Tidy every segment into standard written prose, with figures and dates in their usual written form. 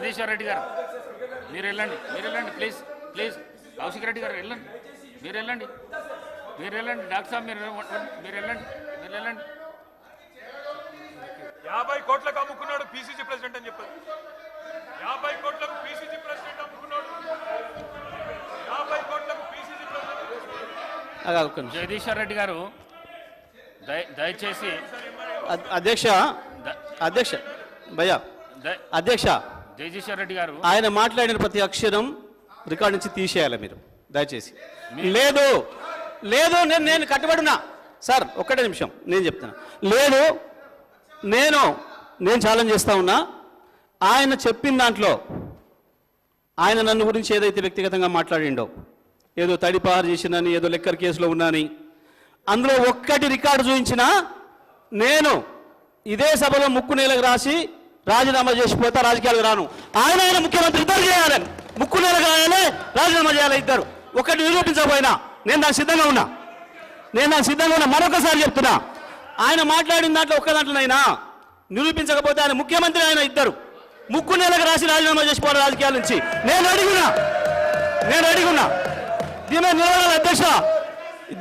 జగదీశ్వర్ రెడ్డి గారు మీరు వెళ్ళండి ప్లీజ్ ప్లీజ్. కౌశిక్ రెడ్డి గారు వెళ్ళండి, మీరు వెళ్ళండి డాక్టర్ సాబ్ మీరు వెళ్ళండి 50 కోట్లకు అమ్ముకున్నాడు పిసిసి ప్రెసిడెంట్ అని చెప్పారు. 50 కోట్లకు పిసిసి ప్రెసిడెంట్ అమ్ముకున్నాడు. 50 కోట్లకు పిసిసి ప్రెసిడెంట్. జగదీశ్వర్ రెడ్డి గారు దయచేసి అధ్యక్ష భయ్యా అధ్యక్ష జగదీశ్వర్ రెడ్డి గారు ఆయన మాట్లాడిన ప్రతి అక్షరం రికార్డ్ నుంచి తీసేయాలి మీరు దయచేసి. లేదు లేదు నేను కట్టుబడినా సార్, ఒక్కటే నిమిషం నేను చెప్తాను. లేదు నేను ఛాలెంజ్ చేస్తా ఉన్నా. ఆయన చెప్పిన దాంట్లో ఆయన నన్ను గురించి ఏదైతే వ్యక్తిగతంగా మాట్లాడిండో, ఏదో తడిపారు చేసిందని, ఏదో లెక్కర్ కేసులో ఉన్నాని, అందులో ఒక్కటి రికార్డు చూపించినా నేను ఇదే సభలో ముక్కు నేలకు రాసి రాజీనామా చేసిపోతా, రాజకీయాలకు రాను. ఆయన ముఖ్యమంత్రి ఇద్దరు చేయాలని, ముక్కు నేలకు రాయాలి, రాజీనామా చేయాలి ఇద్దరు. ఒకటి నిరూపించకపోయినా నేను దానికి సిద్ధంగా ఉన్నా. మరొకసారి చెప్తున్నా, ఆయన మాట్లాడిన దాంట్లో ఒక్క దాంట్లోనైనా నిరూపించకపోతే ఆయన ముఖ్యమంత్రి, ఆయన ఇద్దరు ముక్కు నేలకు రాసి రాజీనామా చేసిపోవాలి రాజకీయాల నుంచి. నేను అడిగున్నా దీని మీద నిలబడాలి అధ్యక్ష,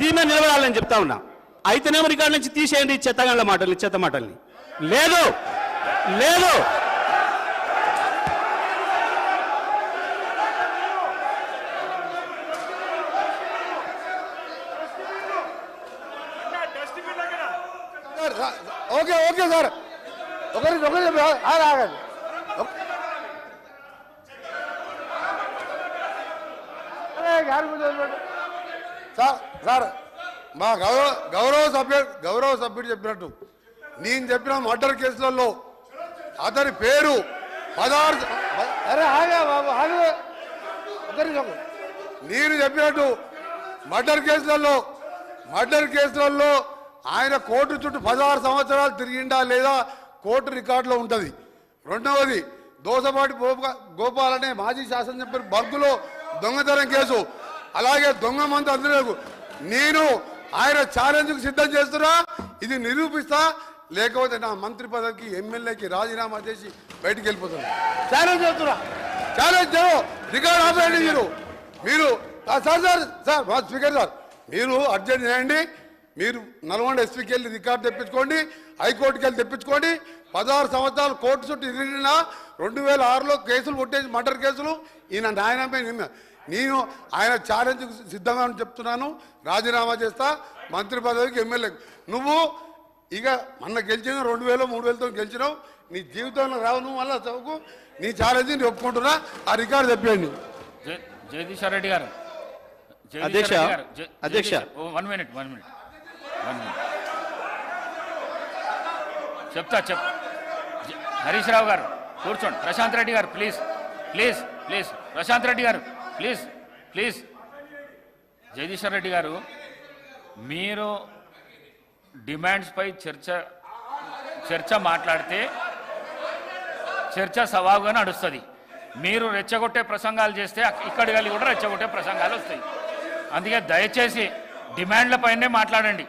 దీని మీద నిలబడాలని చెప్తా ఉన్నా. అయితేనేమో రికార్డు నుంచి తీసేయండి చెత్తగాళ్ళ మాటల్ని, చెత్త మాటల్ని. లేదు ఓకే సార్, ఒకరి ఆగండి. సార్ మా గౌరవ సభ్యుడు చెప్పినట్టు, నేను చెప్పిన మర్డర్ కేసులలో అతని పేరు 16. నేను చెప్పినట్టు మర్డర్ కేసులలో ఆయన కోర్టు చుట్టూ 16 సంవత్సరాలు తిరిగిండా లేదా కోర్టు రికార్డులో ఉంటుంది. రెండవది దోసపాటి గోపాల్ అనే మాజీ శాసనసభ్యుడు బర్గులో దొంగతనం కేసు, అలాగే దొంగ మంది అందరూ నేను ఆయన ఛాలెంజ్కు సిద్ధం చేస్తున్నా. ఇది నిరూపిస్తా, లేకపోతే నా మంత్రి పదవికి ఎమ్మెల్యేకి రాజీనామా చేసి బయటికి వెళ్ళిపోతున్నా. ఛాలెంజ్ చేస్తున్నా, రికార్డు ఆపేయండి మీరు సార్ మా స్పీకర్ సార్, మీరు అర్జెంట్ చేయండి. మీరు నల్గొండ ఎస్పీకి వెళ్ళి రికార్డు తెప్పించుకోండి, హైకోర్టుకి వెళ్ళి తెప్పించుకోండి. 16 సంవత్సరాలు కోర్టు చుట్టూ తిరిగిన 2006లో కేసులు కొట్టేసి మర్డర్ కేసులు ఈయన న్యాయమే. నేను ఆయన ఛాలెంజ్కి సిద్ధంగా చెప్తున్నాను, రాజీనామా చేస్తా మంత్రి పదవికి, ఎమ్మెల్యేకి. నువ్వు ఇక మొన్న గెలిచిన 2000 3000తో గెలిచినావు, నీ జీవితంలో రావు. నువ్వు మళ్ళీ చదువుకు, నీ ఛాలెంజ్ నేను ఒప్పుకుంటున్నా. ఆ రికార్డు చెప్పండి. జగదీశ్వర్ రెడ్డి గారు అధ్యక్ష 1 మినిట్ చెప్తా. హరీష్ రావు గారు కూర్చోండి. ప్రశాంత్ రెడ్డి గారు ప్లీజ్. ప్రశాంత్ రెడ్డి గారు ప్లీజ్. జగదీశ్వర్ రెడ్డి గారు, మీరు డిమాండ్స్ పై చర్చ మాట్లాడితే చర్చ సవాలుగా నడుస్తుంది. మీరు రెచ్చగొట్టే ప్రసంగాలు చేస్తే ఇక్కడి వెళ్ళి కూడా రెచ్చగొట్టే ప్రసంగాలు వస్తాయి. అందుకే దయచేసి డిమాండ్ల పైనే మాట్లాడండి,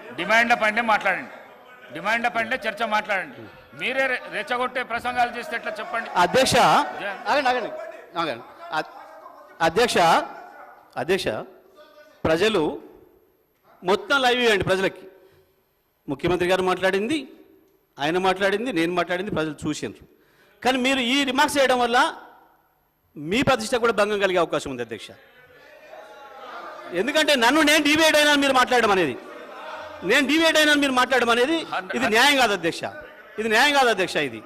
చర్చ మాట్లాడండి. మీరే రెచ్చగొట్టే ప్రసంగాలు చేస్తే ఎట్లా చెప్పండి. అధ్యక్ష ప్రజలు మొత్తం లైవ్ ఇవ్వండి ప్రజలకి. ముఖ్యమంత్రి గారు మాట్లాడింది, ఆయన మాట్లాడింది, నేను మాట్లాడింది ప్రజలు చూసిండ్రు. కానీ మీరు ఈ రిమార్క్స్ చేయడం వల్ల మీ ప్రతిష్ట కూడా భంగం కలిగే అవకాశం ఉంది అధ్యక్ష. ఎందుకంటే నేను డివైడ్ అయినా మీరు మాట్లాడడం అనేది, ఇది న్యాయం కాదు అధ్యక్ష. ఇది